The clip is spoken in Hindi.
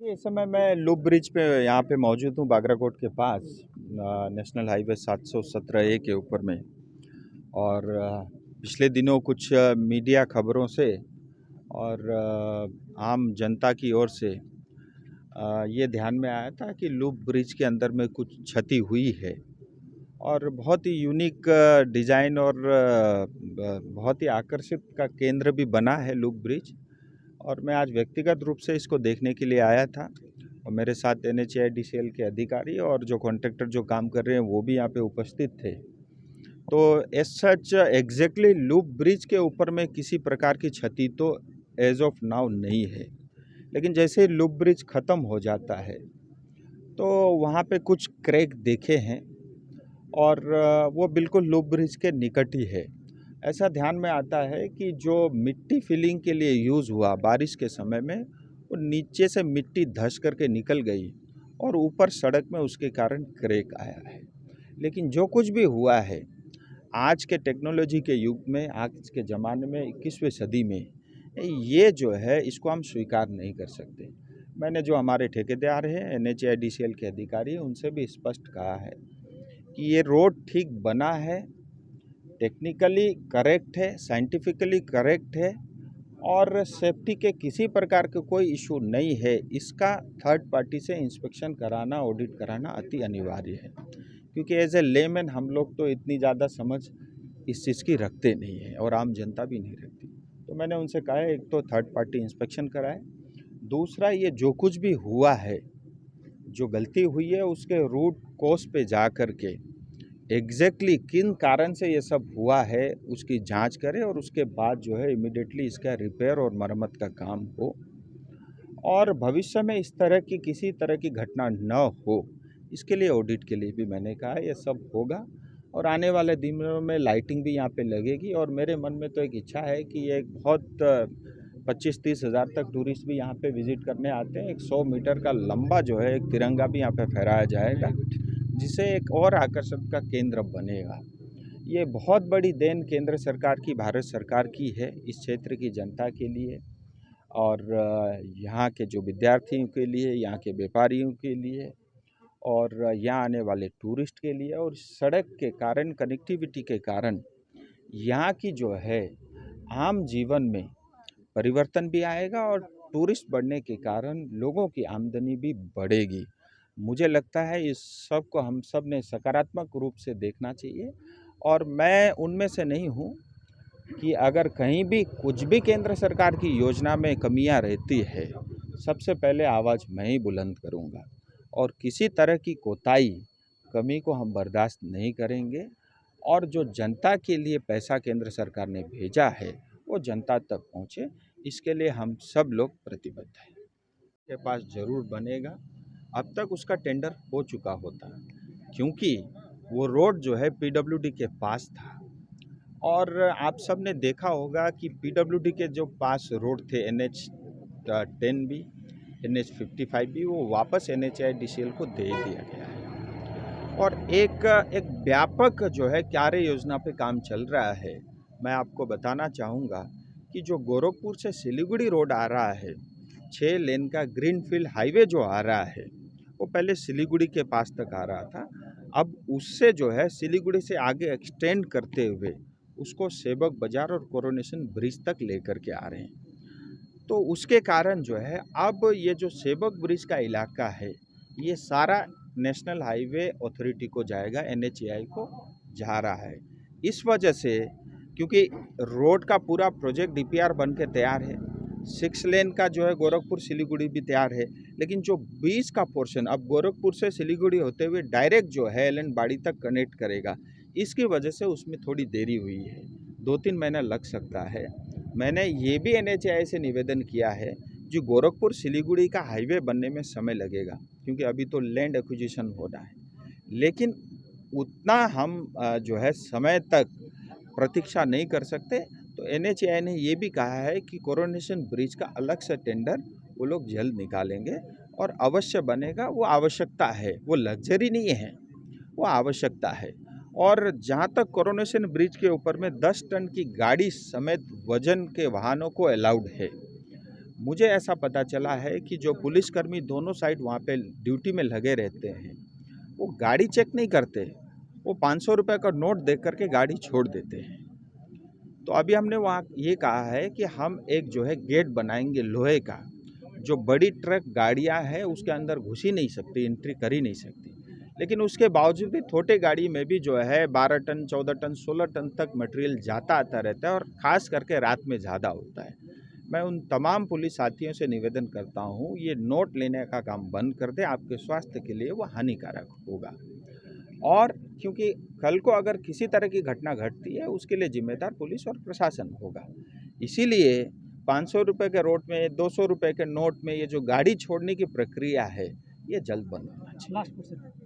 इस समय मैं लूप ब्रिज पे यहाँ पे मौजूद हूँ बागराकोट के पास नेशनल हाईवे 717 ए के ऊपर में। और पिछले दिनों कुछ मीडिया खबरों से और आम जनता की ओर से ये ध्यान में आया था कि लूप ब्रिज के अंदर में कुछ क्षति हुई है और बहुत ही यूनिक डिज़ाइन और बहुत ही आकर्षित का केंद्र भी बना है लूप ब्रिज। और मैं आज व्यक्तिगत रूप से इसको देखने के लिए आया था और मेरे साथ NHAIDCL के अधिकारी और जो कॉन्ट्रैक्टर जो काम कर रहे हैं वो भी यहाँ पे उपस्थित थे। तो as such exactly loop bridge के ऊपर में किसी प्रकार की क्षति तो एज ऑफ नाउ नहीं है, लेकिन जैसे ही लूप ब्रिज ख़त्म हो जाता है तो वहाँ पे कुछ क्रैक देखे हैं और वो बिल्कुल लूप ब्रिज के निकट ही है। ऐसा ध्यान में आता है कि जो मिट्टी फिलिंग के लिए यूज़ हुआ बारिश के समय में, वो नीचे से मिट्टी धंस करके निकल गई और ऊपर सड़क में उसके कारण क्रैक आया है। लेकिन जो कुछ भी हुआ है आज के टेक्नोलॉजी के युग में, आज के ज़माने में 21वीं सदी में, ये जो है इसको हम स्वीकार नहीं कर सकते। मैंने जो हमारे ठेकेदार हैं NHAIDCL के अधिकारी, उनसे भी स्पष्ट कहा है कि ये रोड ठीक बना है, टेक्निकली करेक्ट है, साइंटिफिकली करेक्ट है और सेफ्टी के किसी प्रकार के कोई इशू नहीं है। इसका थर्ड पार्टी से इंस्पेक्शन कराना, ऑडिट कराना अति अनिवार्य है, क्योंकि एज ए लेमैन हम लोग तो इतनी ज़्यादा समझ इस चीज़ की रखते नहीं है और आम जनता भी नहीं रखती। तो मैंने उनसे कहा है, एक तो थर्ड पार्टी इंस्पेक्शन कराए, दूसरा ये जो कुछ भी हुआ है, जो गलती हुई है उसके रूट कॉज पे जा कर के एग्जैक्टली किन कारण से ये सब हुआ है उसकी जांच करें और उसके बाद जो है इमीडिएटली इसका रिपेयर और मरम्मत का काम हो और भविष्य में इस तरह की किसी तरह की घटना न हो, इसके लिए ऑडिट के लिए भी मैंने कहा ये सब होगा। और आने वाले दिनों में लाइटिंग भी यहाँ पे लगेगी और मेरे मन में तो एक इच्छा है कि ये एक बहुत 25-30 हज़ार तक टूरिस्ट भी यहाँ पे विज़िट करने आते हैं। एक 100 मीटर का लंबा जो है एक तिरंगा भी यहाँ पे फहराया जाएगा, जिसे एक और आकर्षण का केंद्र बनेगा। ये बहुत बड़ी देन केंद्र सरकार की, भारत सरकार की है इस क्षेत्र की जनता के लिए और यहाँ के जो विद्यार्थियों के लिए, यहाँ के व्यापारियों के लिए और यहाँ आने वाले टूरिस्ट के लिए। और सड़क के कारण, कनेक्टिविटी के कारण यहाँ की जो है आम जीवन में परिवर्तन भी आएगा और टूरिस्ट बढ़ने के कारण लोगों की आमदनी भी बढ़ेगी। मुझे लगता है इस सब को हम सब ने सकारात्मक रूप से देखना चाहिए और मैं उनमें से नहीं हूँ कि अगर कहीं भी कुछ भी केंद्र सरकार की योजना में कमियां रहती है, सबसे पहले आवाज़ मैं ही बुलंद करूंगा और किसी तरह की कोताही, कमी को हम बर्दाश्त नहीं करेंगे। और जो जनता के लिए पैसा केंद्र सरकार ने भेजा है वो जनता तक पहुँचे, इसके लिए हम सब लोग प्रतिबद्ध हैं। के पास ज़रूर बनेगा, अब तक उसका टेंडर हो चुका होता, क्योंकि वो रोड जो है PWD के पास था। और आप सब ने देखा होगा कि PWD के जो पास रोड थे NH10 भी, NH55 भी, वो वापस NHAIDCL को दे दिया गया है और एक एक व्यापक जो है कार्य योजना पे काम चल रहा है। मैं आपको बताना चाहूँगा कि जो गोरखपुर से सिलीगुड़ी रोड आ रहा है, 6 लेन का ग्रीनफील्ड हाईवे जो आ रहा है, वो पहले सिलीगुड़ी के पास तक आ रहा था। अब उससे जो है सिलीगुड़ी से आगे एक्सटेंड करते हुए उसको सेवक बाजार और कोरोनेशन ब्रिज तक लेकर के आ रहे हैं। तो उसके कारण जो है अब ये जो सेवक ब्रिज का इलाका है, ये सारा नेशनल हाईवे अथॉरिटी को जाएगा, NHAI को जा रहा है। इस वजह से, क्योंकि रोड का पूरा प्रोजेक्ट DPR बन के तैयार है, 6 लेन का जो है गोरखपुर सिलीगुड़ी भी तैयार है, लेकिन जो 20 का पोर्शन अब गोरखपुर से सिलीगुड़ी होते हुए डायरेक्ट जो है LN बाड़ी तक कनेक्ट करेगा, इसकी वजह से उसमें थोड़ी देरी हुई है, 2-3 महीना लग सकता है। मैंने ये भी NHAI से निवेदन किया है, जो गोरखपुर सिलीगुड़ी का हाईवे बनने में समय लगेगा, क्योंकि अभी तो लैंड एक्विजिशन हो रहा है, लेकिन उतना हम जो है समय तक प्रतीक्षा नहीं कर सकते। तो NHAI ने ये भी कहा है कि कोरोनेशन ब्रिज का अलग से टेंडर वो लोग जल्द निकालेंगे और अवश्य बनेगा। वो आवश्यकता है, वो लग्जरी नहीं है, वो आवश्यकता है। और जहाँ तक कोरोनेशन ब्रिज के ऊपर में 10 टन की गाड़ी समेत वजन के वाहनों को अलाउड है, मुझे ऐसा पता चला है कि जो पुलिसकर्मी दोनों साइड वहाँ पे ड्यूटी में लगे रहते हैं, वो गाड़ी चेक नहीं करते, वो 500 रुपये का नोट देख करके गाड़ी छोड़ देते हैं। तो अभी हमने वहाँ ये कहा है कि हम एक जो है गेट बनाएंगे लोहे का, जो बड़ी ट्रक गाड़ियाँ हैं उसके अंदर घुस ही नहीं सकती, एंट्री कर ही नहीं सकती। लेकिन उसके बावजूद भी छोटे गाड़ी में भी जो है 12 टन, 14 टन, 16 टन तक मटेरियल जाता आता रहता है और ख़ास करके रात में ज़्यादा होता है। मैं उन तमाम पुलिस साथियों से निवेदन करता हूँ, ये नोट लेने का काम बंद कर दें, आपके स्वास्थ्य के लिए वो हानिकारक होगा। और क्योंकि कल को अगर किसी तरह की घटना घटती है, उसके लिए जिम्मेदार पुलिस और प्रशासन होगा। इसीलिए 500 रुपये के नोट में, 200 रुपये के नोट में ये जो गाड़ी छोड़ने की प्रक्रिया है, ये जल्द बंद होना चाहिए।